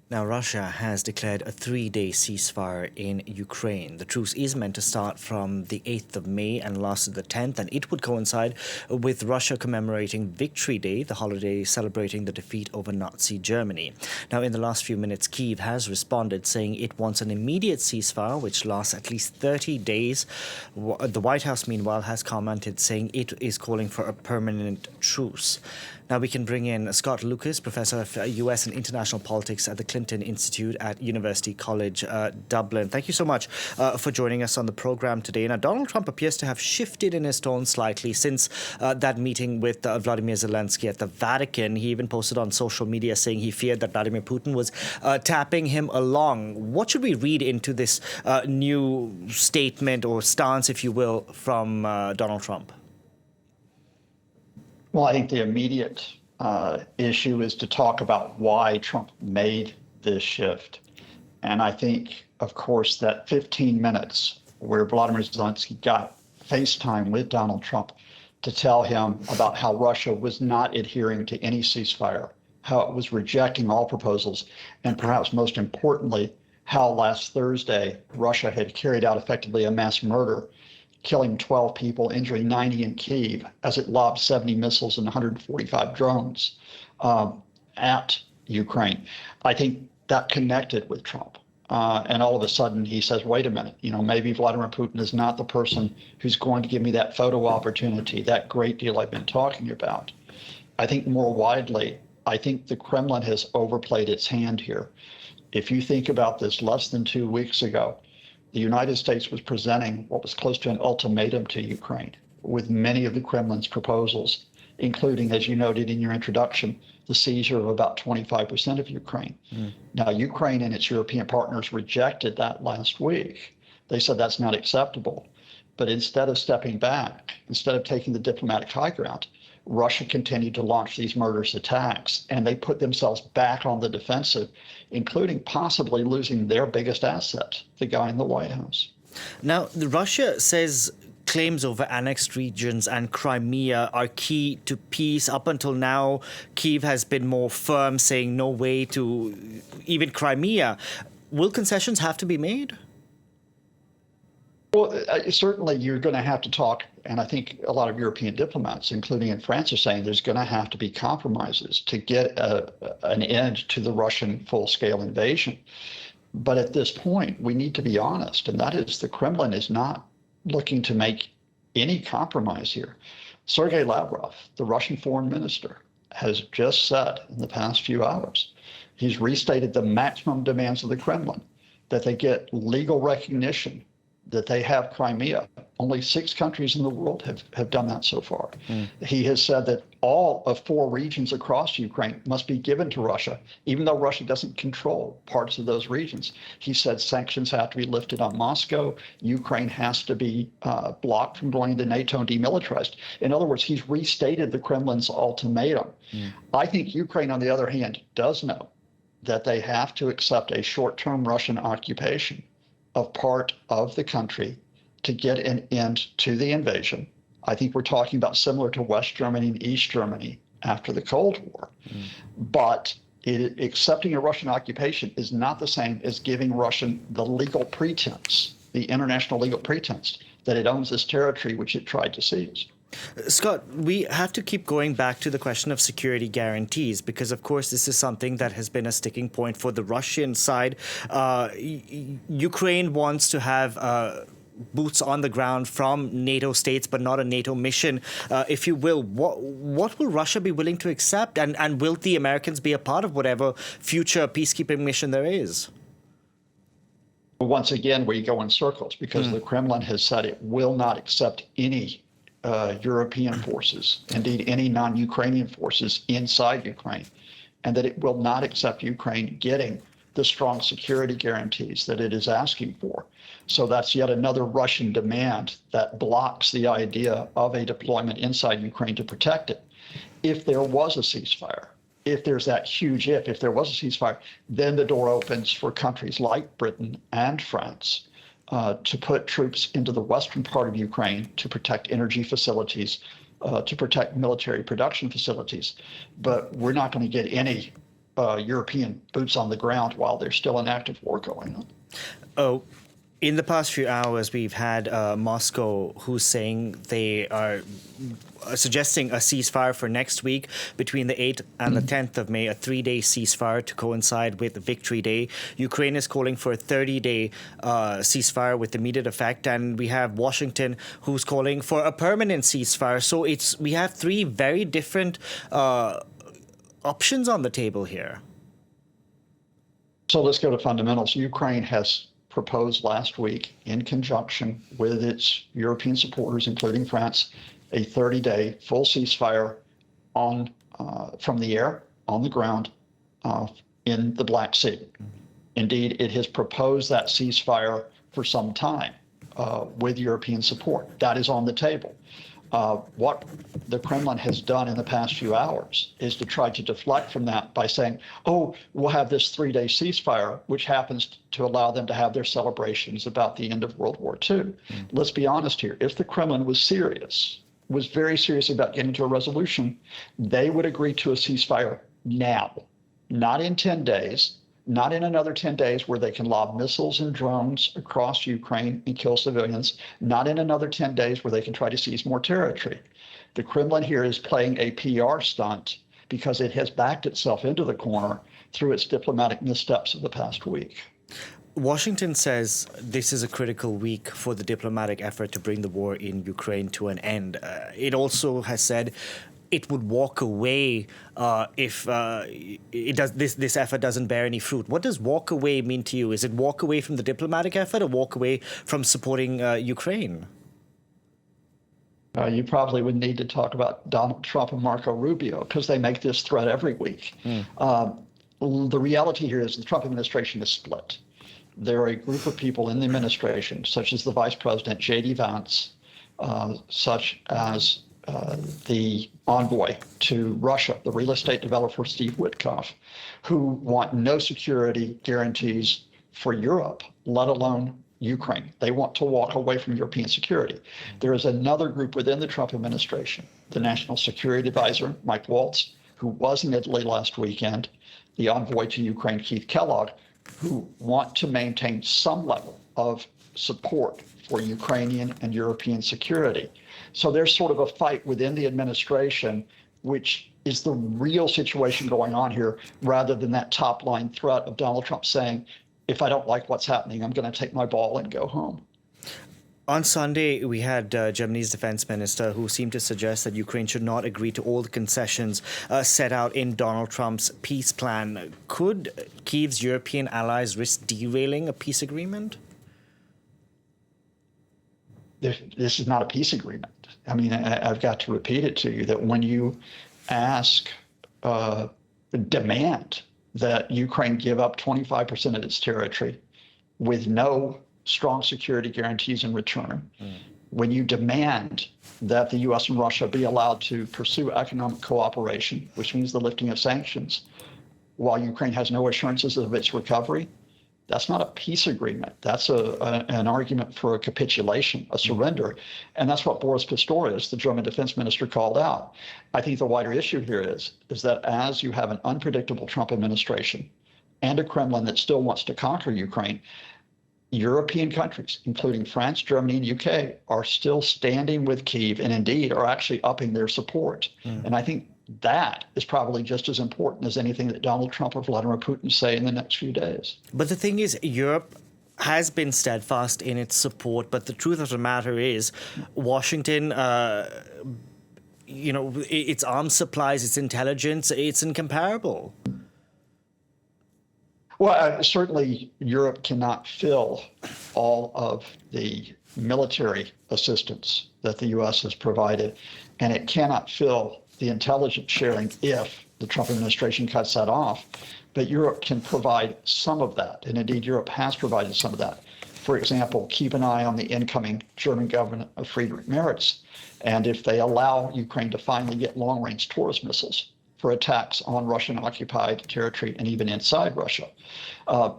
Now, Russia has declared a 3-day ceasefire in Ukraine. The truce is meant to start from the 8th of May and last to the 10th, and it would coincide with Russia commemorating Victory Day, the holiday celebrating the defeat over Nazi Germany. Now, in the last few minutes, Kyiv has responded, saying it wants an immediate ceasefire, which lasts at least 30 days. The White House, meanwhile, has commented, saying it is calling for a permanent truce. Now we can bring in Scott Lucas, Professor of U.S. and International Politics at the Clinton Institute at University College Dublin. Thank you so much for joining us on the program today. Now, Donald Trump appears to have shifted in his tone slightly since that meeting with Vladimir Zelensky at the Vatican. He even posted on social media saying he feared that Vladimir Putin was tapping him along. What should we read into this new statement or stance, if you will, from Donald Trump? Well, I think the immediate issue is to talk about why Trump made this shift. And I think, of course, that 15 minutes where Vladimir Zelensky got FaceTime with Donald Trump to tell him about how Russia was not adhering to any ceasefire, how it was rejecting all proposals, and perhaps most importantly, how last Thursday Russia had carried out effectively a mass murder, killing 12 people, injuring 90 in Kyiv as it lobbed 70 missiles and 145 drones at Ukraine. I think that connected with Trump. And all of a sudden he says, wait a minute, maybe Vladimir Putin is not the person who's going to give me that photo opportunity, that great deal I've been talking about. I think more widely, I think the Kremlin has overplayed its hand here. If you think about this, less than 2 weeks ago, the United States was presenting what was close to an ultimatum to Ukraine with many of the Kremlin's proposals, including, as you noted in your introduction, the seizure of about 25% of Ukraine. Now, Ukraine and its European partners rejected that last week. They said that's not acceptable. But instead of stepping back, instead of taking the diplomatic high ground, Russia continued to launch these murderous attacks, and they put themselves back on the defensive, including possibly losing their biggest asset, the guy in the White House. Now, Russia says claims over annexed regions and Crimea are key to peace. Up until now, Kyiv has been more firm, saying no way to even Crimea. Will concessions have to be made? Well, certainly you're going to have to talk, and I think a lot of European diplomats, including in France, are saying there's going to have to be compromises to get an end to the Russian full-scale invasion. But at this point, we need to be honest, and that is the Kremlin is not looking to make any compromise here. Sergei Lavrov, the Russian foreign minister, has just said in the past few hours, he's restated the maximum demands of the Kremlin, that they get legal recognition that they have Crimea. Only 6 countries in the world have done that so far. He has said that all of 4 regions across Ukraine must be given to Russia, even though Russia doesn't control parts of those regions. He said sanctions have to be lifted on Moscow. Ukraine has to be blocked from going to NATO and demilitarized. In other words, he's restated the Kremlin's ultimatum. I think Ukraine, on the other hand, does know that they have to accept a short-term Russian occupation of part of the country to get an end to the invasion. I think we're talking about similar to West Germany and East Germany after the Cold War. But accepting a Russian occupation is not the same as giving Russia the legal pretense, the international legal pretense, that it owns this territory which it tried to seize. Scott, we have to keep going back to the question of security guarantees because, of course, this is something that has been a sticking point for the Russian side. Ukraine wants to have boots on the ground from NATO states, but not a NATO mission, if you will. What will Russia be willing to accept? And will the Americans be a part of whatever future peacekeeping mission there is? Once again, we go in circles because the Kremlin has said it will not accept any European forces, indeed any non-Ukrainian forces inside Ukraine, and that it will not accept Ukraine getting the strong security guarantees that it is asking for. So that's yet another Russian demand that blocks the idea of a deployment inside Ukraine to protect it. If there was a ceasefire, if there's that huge if there was a ceasefire, then the door opens for countries like Britain and France to put troops into the western part of Ukraine to protect energy facilities, to protect military production facilities. But we're not going to get any European boots on the ground while there's still an active war going on. Oh, in the past few hours, we've had Moscow who's saying they are suggesting a ceasefire for next week between the 8th and the 10th of May, a 3-day ceasefire to coincide with Victory Day. Ukraine is calling for a 30-day ceasefire with immediate effect, and we have Washington who's calling for a permanent ceasefire. So we have three very different options on the table here. So let's go to fundamentals. Ukraine has proposed last week, in conjunction with its European supporters, including France, a 30-day full ceasefire from the air, on the ground, in the Black Sea. Indeed, it has proposed that ceasefire for some time with European support. That is on the table. What the Kremlin has done in the past few hours is to try to deflect from that by saying, oh, we'll have this 3-day ceasefire, which happens to allow them to have their celebrations about the end of World War II. Let's be honest here. If the Kremlin was very serious about getting to a resolution, they would agree to a ceasefire now, not in 10 days, not in another 10 days where they can lob missiles and drones across Ukraine and kill civilians, not in another 10 days where they can try to seize more territory. The Kremlin here is playing a PR stunt because it has backed itself into the corner through its diplomatic missteps of the past week. Washington says this is a critical week for the diplomatic effort to bring the war in Ukraine to an end. It also has said it would walk away if this effort doesn't bear any fruit. What does walk away mean to you? Is it walk away from the diplomatic effort or walk away from supporting Ukraine? You probably would need to talk about Donald Trump and Marco Rubio because they make this threat every week. The reality here is the Trump administration is split. There are a group of people in the administration, such as the Vice President, J.D. Vance, such as the envoy to Russia, the real estate developer Steve Witkoff, who want no security guarantees for Europe, let alone Ukraine. They want to walk away from European security. There is another group within the Trump administration, the National Security Advisor, Mike Waltz, who was in Italy last weekend, the envoy to Ukraine, Keith Kellogg, who want to maintain some level of support for Ukrainian and European security. So there's sort of a fight within the administration, which is the real situation going on here, rather than that top line threat of Donald Trump saying, if I don't like what's happening, I'm going to take my ball and go home. On Sunday, we had Germany's defense minister who seemed to suggest that Ukraine should not agree to all the concessions set out in Donald Trump's peace plan. Could Kyiv's European allies risk derailing a peace agreement? This is not a peace agreement. I mean, I've got to repeat it to you that when you demand that Ukraine give up 25% of its territory with no strong security guarantees in return, when you demand that the U.S. and Russia be allowed to pursue economic cooperation, which means the lifting of sanctions, while Ukraine has no assurances of its recovery, that's not a peace agreement. That's an argument for a capitulation, a surrender. And that's what Boris Pistorius, the German defense minister, called out. I think the wider issue here is that as you have an unpredictable Trump administration and a Kremlin that still wants to conquer Ukraine, European countries, including France, Germany, and UK, are still standing with Kyiv and indeed are actually upping their support. And I think that is probably just as important as anything that Donald Trump or Vladimir Putin say in the next few days. But the thing is, Europe has been steadfast in its support, but the truth of the matter is Washington, its arms supplies, its intelligence, it's incomparable. Well, certainly Europe cannot fill all of the military assistance that the U.S. has provided, and it cannot fill the intelligence sharing if the Trump administration cuts that off. But Europe can provide some of that, and indeed Europe has provided some of that. For example, keep an eye on the incoming German government of Friedrich Merz, and if they allow Ukraine to finally get long-range Taurus missiles for attacks on Russian-occupied territory and even inside Russia.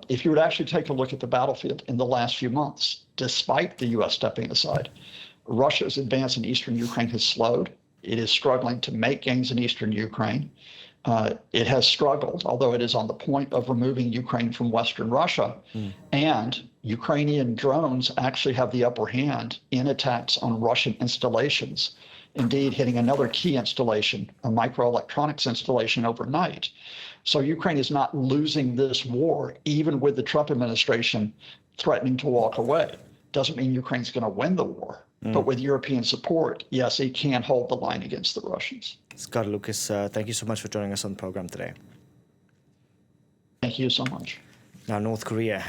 If you would actually take a look at the battlefield in the last few months, despite the U.S. stepping aside, Russia's advance in eastern Ukraine has slowed. It is struggling to make gains in eastern Ukraine. it has struggled, although it is on the point of removing Ukraine from Western Russia. And Ukrainian drones actually have the upper hand in attacks on Russian installations, indeed hitting another key installation, a microelectronics installation overnight. So Ukraine is not losing this war, even with the Trump administration threatening to walk away. Doesn't mean Ukraine's going to win the war. But with European support, yes, it can hold the line against the Russians. Scott Lucas, thank you so much for joining us on the program today. Thank you so much. Now, North Korea